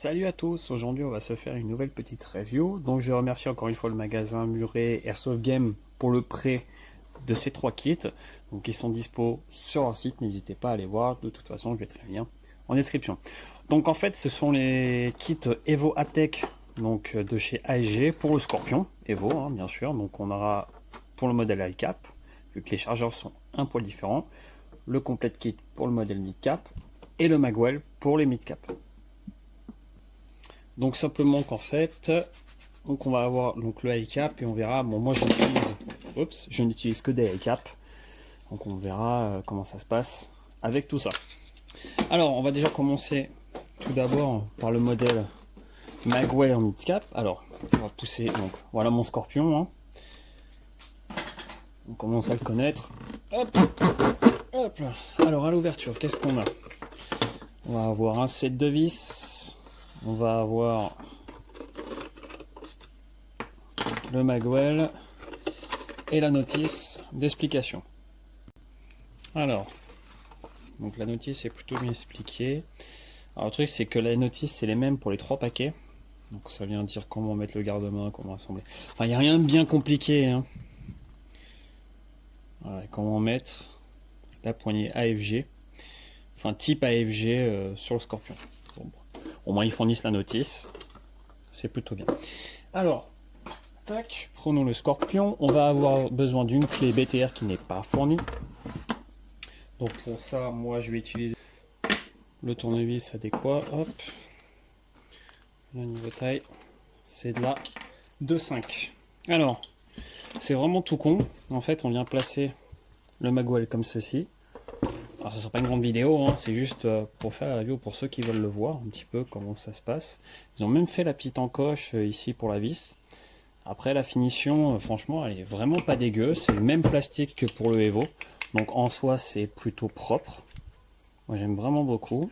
Salut à tous, aujourd'hui on va se faire une nouvelle petite review. Donc je remercie encore une fois le magasin Muret Airsoft Game pour le prêt de ces trois kits. Donc ils sont dispo sur leur site, n'hésitez pas à aller voir, de toute façon je vais mettre le lien en description. Donc en fait ce sont les kits Evo Attack donc de chez AEG pour le Scorpion Evo hein, bien sûr. Donc on aura pour le modèle high cap, vu que les chargeurs sont un poil différents, le complete kit pour le modèle mid cap et le magwell pour les mid cap. Donc simplement qu'en fait, donc on va avoir donc le high cap et on verra. Bon, moi je n'utilise que des high cap, donc on verra comment ça se passe avec tout ça. Alors on va déjà commencer tout d'abord par le modèle magwell en mid cap. Alors on va pousser. Donc voilà mon Scorpion. Hein. On commence à le connaître. Hop, hop là. Alors à l'ouverture, qu'est-ce qu'on a? On va avoir un set de vis. On va avoir le magwell et la notice d'explication. Alors, donc la notice est plutôt bien expliquée. Alors le truc c'est que la notice c'est les mêmes pour les trois paquets. Donc ça vient dire comment mettre le garde-main, comment assembler. Enfin il n'y a rien de bien compliqué. Hein. Voilà, comment mettre la poignée AFG. Enfin type AFG sur le Scorpion. Bon, au moins ils fournissent la notice. C'est plutôt bien. Alors, tac, prenons le Scorpion. On va avoir besoin d'une clé BTR qui n'est pas fournie. Donc pour ça, moi je vais utiliser le tournevis adéquat. Hop. Le niveau taille, c'est de la 2,5. Alors, c'est vraiment tout con. En fait, on vient placer le magwell comme ceci. Alors, ça sera pas une grande vidéo, hein, c'est juste pour faire la review pour ceux qui veulent le voir un petit peu comment ça se passe. Ils ont même fait la petite encoche ici pour la vis. Après, la finition, franchement, elle est vraiment pas dégueu. C'est le même plastique que pour le Evo. Donc en soi, c'est plutôt propre. Moi, j'aime vraiment beaucoup.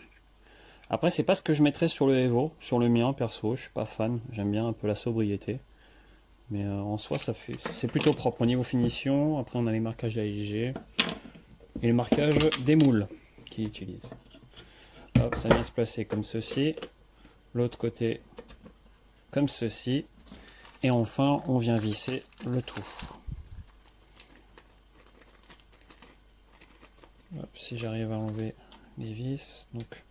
Après, c'est pas ce que je mettrais sur le Evo, sur le mien perso. Je suis pas fan. J'aime bien un peu la sobriété. Mais en soi, c'est plutôt propre au niveau finition. Après, on a les marquages AEG et le marquage des moules qu'ils utilisent. Hop, ça vient se placer comme ceci. L'autre côté, comme ceci. Et enfin, on vient visser le tout. Hop, si j'arrive à enlever les vis, donc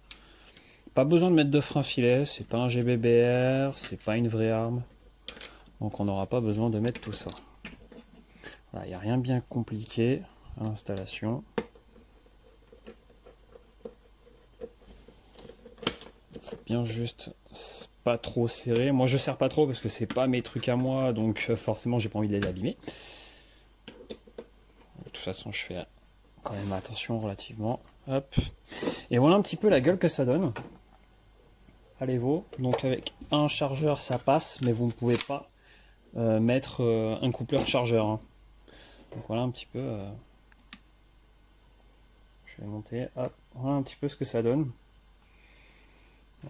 pas besoin de mettre de frein filet, c'est pas un GBBR, c'est pas une vraie arme, donc on n'aura pas besoin de mettre tout ça. Voilà, il n'y a rien de bien compliqué à l'installation. Il faut bien juste pas trop serré. Moi je serre pas trop parce que c'est pas mes trucs à moi, donc forcément j'ai pas envie de les abîmer. De toute façon je fais quand même attention relativement. Hop. Et voilà un petit peu la gueule que ça donne à l'Evo. Donc avec un chargeur ça passe, mais vous ne pouvez pas mettre un coupleur chargeur. Hein. Donc voilà un petit peu. Je vais monter. Hop. Voilà un petit peu ce que ça donne.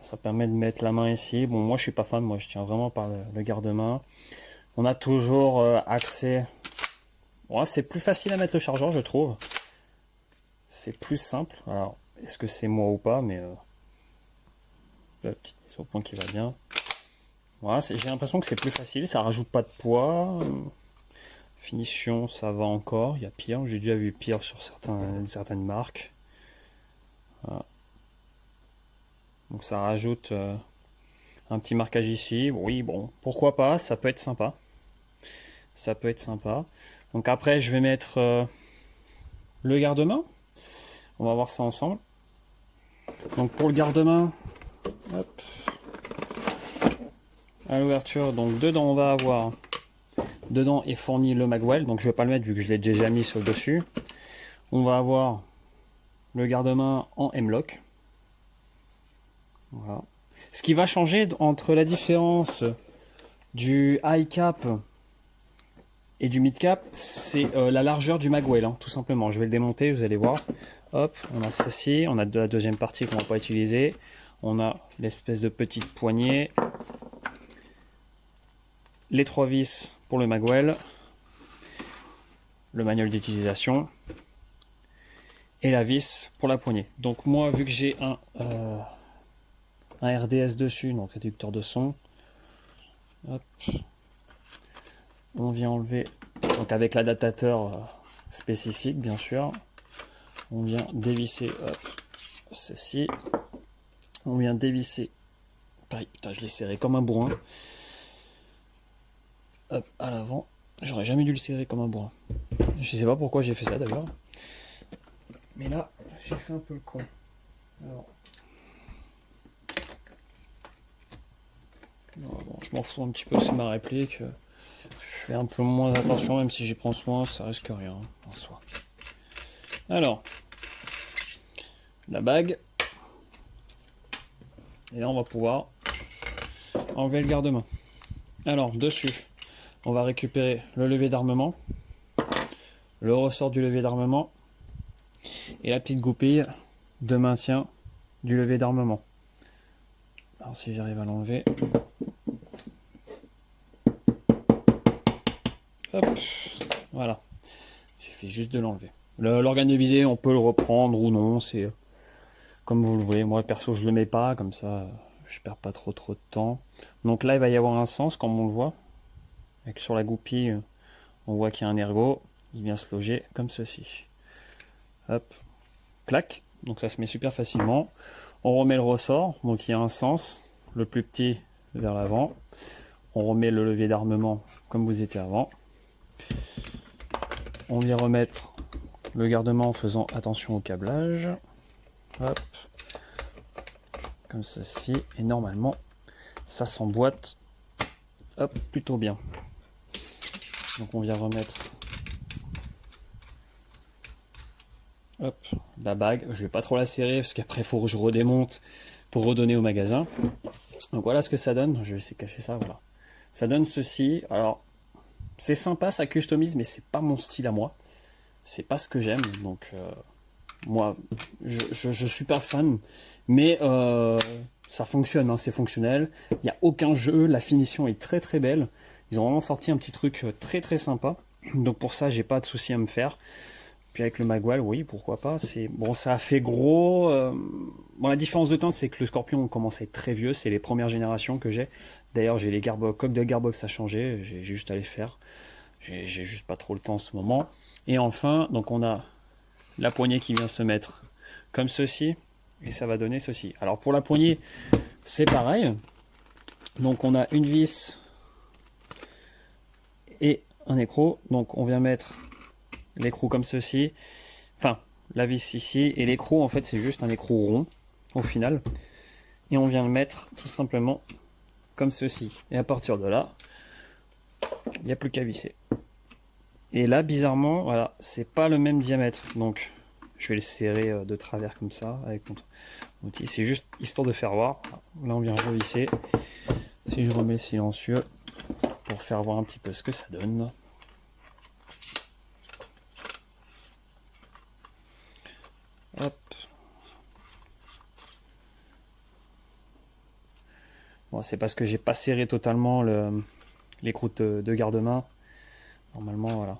Ça permet de mettre la main ici. Bon, moi je suis pas fan, moi je tiens vraiment par le garde-main. On a toujours accès. Ouais, c'est plus facile à mettre le chargeur, je trouve. C'est plus simple. Alors, est-ce que c'est moi ou pas, mais la petite mise au point qui va bien. Voilà, j'ai l'impression que c'est plus facile, ça rajoute pas de poids. Finition, ça va encore. Il y a pire, j'ai déjà vu pire sur certaines marques. Voilà. Donc ça rajoute un petit marquage ici. Oui, bon, pourquoi pas, ça peut être sympa. Ça peut être sympa. Donc après, je vais mettre le garde-main. On va voir ça ensemble. Donc pour le garde-main, hop, à l'ouverture, donc dedans on va avoir, dedans est fourni le magwell, donc je vais pas le mettre vu que je l'ai déjà mis sur le dessus. On va avoir le garde-main en M-Lock. Voilà. Ce qui va changer entre la différence du high cap et du mid cap, c'est la largeur du magwell, hein, tout simplement. Je vais le démonter, vous allez voir. Hop, on a ceci, on a de la deuxième partie qu'on va pas utiliser. On a l'espèce de petite poignée, les trois vis pour le magwell, le manuel d'utilisation et la vis pour la poignée. Donc moi, vu que j'ai un un RDS dessus, donc réducteur de son. Hop. On vient enlever, donc avec l'adaptateur spécifique bien sûr. On vient dévisser ceci. On vient dévisser. Pareil, putain, je l'ai serré comme un bourrin. Hop, à l'avant. J'aurais jamais dû le serrer comme un bourrin. Je sais pas pourquoi j'ai fait ça d'ailleurs. Mais là, j'ai fait un peu le con. Alors. Bon, je m'en fous un petit peu, c'est ma réplique. Je fais un peu moins attention, même si j'y prends soin, ça risque rien en soi. Alors, la bague. Et là, on va pouvoir enlever le garde-main. Alors, dessus, on va récupérer le levier d'armement, le ressort du levier d'armement et la petite goupille de maintien du levier d'armement. Alors, si j'arrive à l'enlever. Hop, voilà. Il suffit juste de l'enlever. L'organe de visée, on peut le reprendre ou non, c'est comme vous le voulez. Moi, perso, je le mets pas, comme ça, je perds pas trop de temps. Donc là, il va y avoir un sens, comme on le voit. Avec sur la goupille, on voit qu'il y a un ergot. Il vient se loger comme ceci. Hop, clac. Donc ça se met super facilement. On remet le ressort, donc il y a un sens. Le plus petit vers l'avant. On remet le levier d'armement comme vous étiez avant. On vient remettre le garde-main en faisant attention au câblage. Hop. Comme ceci. Et normalement, ça s'emboîte. Hop, plutôt bien. Donc on vient remettre hop, la bague. Je vais pas trop la serrer parce qu'après il faut que je redémonte pour redonner au magasin. Donc voilà ce que ça donne. Je vais essayer de cacher ça. Voilà. Ça donne ceci. Alors c'est sympa, ça customise, mais c'est pas mon style à moi. C'est pas ce que j'aime. Donc moi, je suis pas fan, mais ça fonctionne. Hein, c'est fonctionnel. Il n'y a aucun jeu. La finition est très très belle. Ils ont vraiment sorti un petit truc très très sympa. Donc pour ça, j'ai pas de souci à me faire. Puis avec le Magwell, oui, pourquoi pas. C'est bon, ça a fait gros. Bon, la différence de teinte, c'est que le Scorpion commence à être très vieux. C'est les premières générations que j'ai. D'ailleurs, j'ai les coques de Gearbox à changer. J'ai juste à les faire. J'ai juste pas trop le temps en ce moment. Et enfin, donc on a la poignée qui vient se mettre comme ceci. Et ça va donner ceci. Alors pour la poignée, c'est pareil. Donc on a une vis et un écrou. Donc on vient mettre l'écrou comme ceci. Enfin, la vis ici. Et l'écrou, en fait, c'est juste un écrou rond au final. Et on vient le mettre tout simplement comme ceci. Et à partir de là, il n'y a plus qu'à visser. Et là, bizarrement, voilà, c'est pas le même diamètre. Donc, je vais le serrer de travers comme ça avec mon outil. C'est juste histoire de faire voir. Là, on vient revisser. Si je remets silencieux pour faire voir un petit peu ce que ça donne. Hop. Bon, c'est parce que j'ai pas serré totalement l'écrou de garde-main. Normalement, voilà.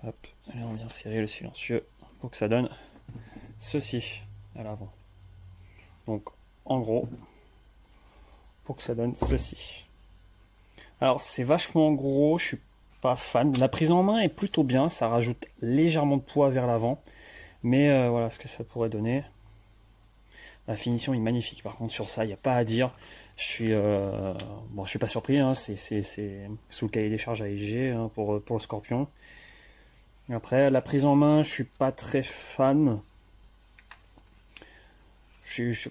Hop. Là, on vient serrer le silencieux pour que ça donne ceci à l'avant. Donc, en gros, pour que ça donne ceci. Alors, c'est vachement gros, je suis pas fan. La prise en main est plutôt bien, ça rajoute légèrement de poids vers l'avant. Mais voilà ce que ça pourrait donner. La finition est magnifique. Par contre, sur ça, il n'y a pas à dire. Je suis bon, je suis pas surpris. Hein, c'est sous le cahier des charges AEG hein, pour le Scorpion. Après, la prise en main, je suis pas très fan.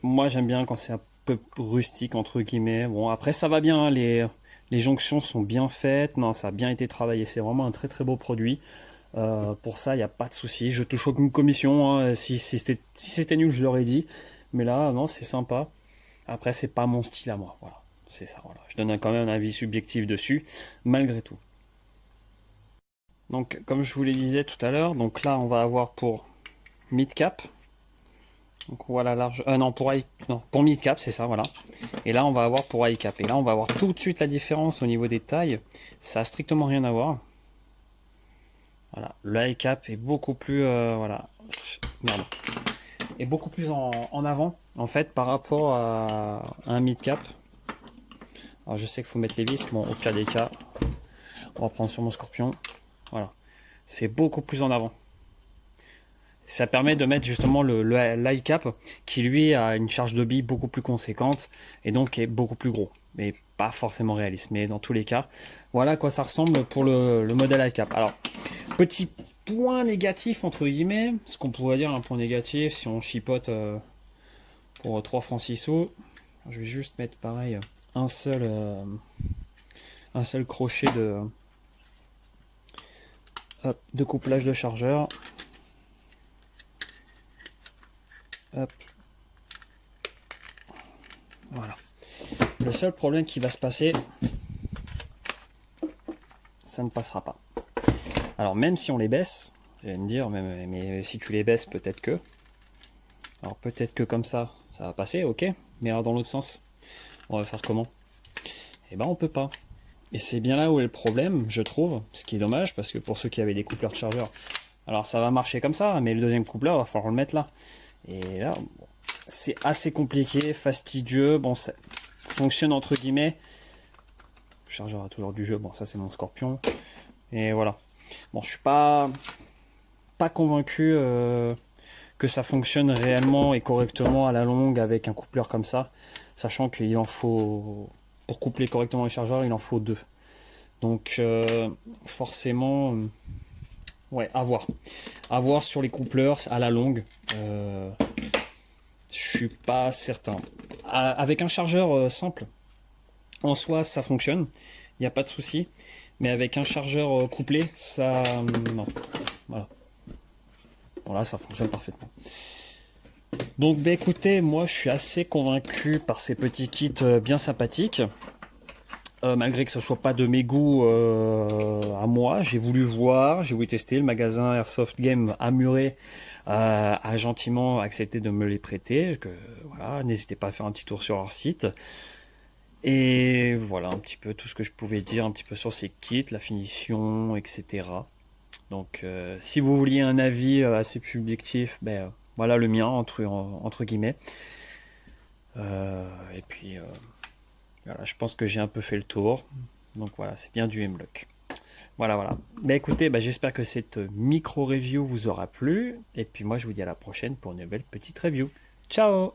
Moi, j'aime bien quand c'est un peu rustique entre guillemets. Bon, après, ça va bien. Hein, les jonctions sont bien faites. Non, ça a bien été travaillé. C'est vraiment un très très beau produit. Pour ça, il n'y a pas de souci. Je touche aucune commission. Hein. Si c'était nul, je l'aurais dit. Mais là, non, c'est sympa. Après, c'est pas mon style à moi. Voilà, c'est ça. Voilà. Je donne quand même un avis subjectif dessus, malgré tout. Donc, comme je vous le disais tout à l'heure, donc là, on va avoir pour mid-cap. Donc voilà large. Non, pour mid-cap, c'est ça, voilà. Et là, on va avoir pour high-cap. Et là, on va avoir tout de suite la différence au niveau des tailles. Ça a strictement rien à voir. Voilà, le high-cap est beaucoup plus, voilà, merde, est beaucoup plus en avant En fait, par rapport à un mid-cap, alors je sais qu'il faut mettre les vis, bon, au pire des cas, on va prendre sur mon Scorpion. Voilà. C'est beaucoup plus en avant. Ça permet de mettre justement le high cap qui lui a une charge de billes beaucoup plus conséquente et donc est beaucoup plus gros. Mais pas forcément réaliste. Mais dans tous les cas, voilà à quoi ça ressemble pour le modèle high cap. Alors, petit point négatif entre guillemets, ce qu'on pourrait dire un point négatif si on chipote pour 3 francs 6 sous. Je vais juste mettre pareil un seul crochet de couplage de chargeur. Hop. Voilà. Le seul problème qui va se passer, ça ne passera pas. Alors même si on les baisse, vous allez me dire, mais si tu les baisses, peut-être que. Alors peut-être que comme ça va passer, ok. Mais alors dans l'autre sens, on va faire comment? Eh ben on peut pas. Et c'est bien là où est le problème, je trouve, ce qui est dommage, parce que pour ceux qui avaient des coupleurs de chargeur, alors ça va marcher comme ça, mais le deuxième coupleur, il va falloir le mettre là. Et là, bon, c'est assez compliqué, fastidieux, bon, ça fonctionne entre guillemets. Le chargeur a toujours du jeu, bon ça c'est mon Scorpion. Et voilà. Bon, je suis pas convaincu que ça fonctionne réellement et correctement à la longue avec un coupleur comme ça, sachant qu'il en faut, pour coupler correctement les chargeurs, il en faut 2. Donc forcément, ouais, à voir. À voir sur les coupleurs à la longue. Je suis pas certain. Avec un chargeur simple, en soi, ça fonctionne. Il n'y a pas de souci. Mais avec un chargeur couplé, ça... non. Voilà. Bon, là, ça fonctionne parfaitement. Donc, bah, écoutez, moi, je suis assez convaincu par ces petits kits bien sympathiques. Malgré que ce soit pas de mes goûts à moi, j'ai voulu voir, j'ai voulu tester. Le magasin Airsoft Game à Muret a gentiment accepté de me les prêter. Voilà, n'hésitez pas à faire un petit tour sur leur site. Et voilà un petit peu tout ce que je pouvais dire un petit peu sur ces kits, la finition, etc. Donc si vous vouliez un avis assez subjectif, ben, voilà le mien entre guillemets. Et puis voilà, je pense que j'ai un peu fait le tour. Donc voilà, c'est bien du M-Lock. Voilà. Ben écoutez, j'espère que cette micro review vous aura plu. Et puis moi je vous dis à la prochaine pour une nouvelle petite review. Ciao!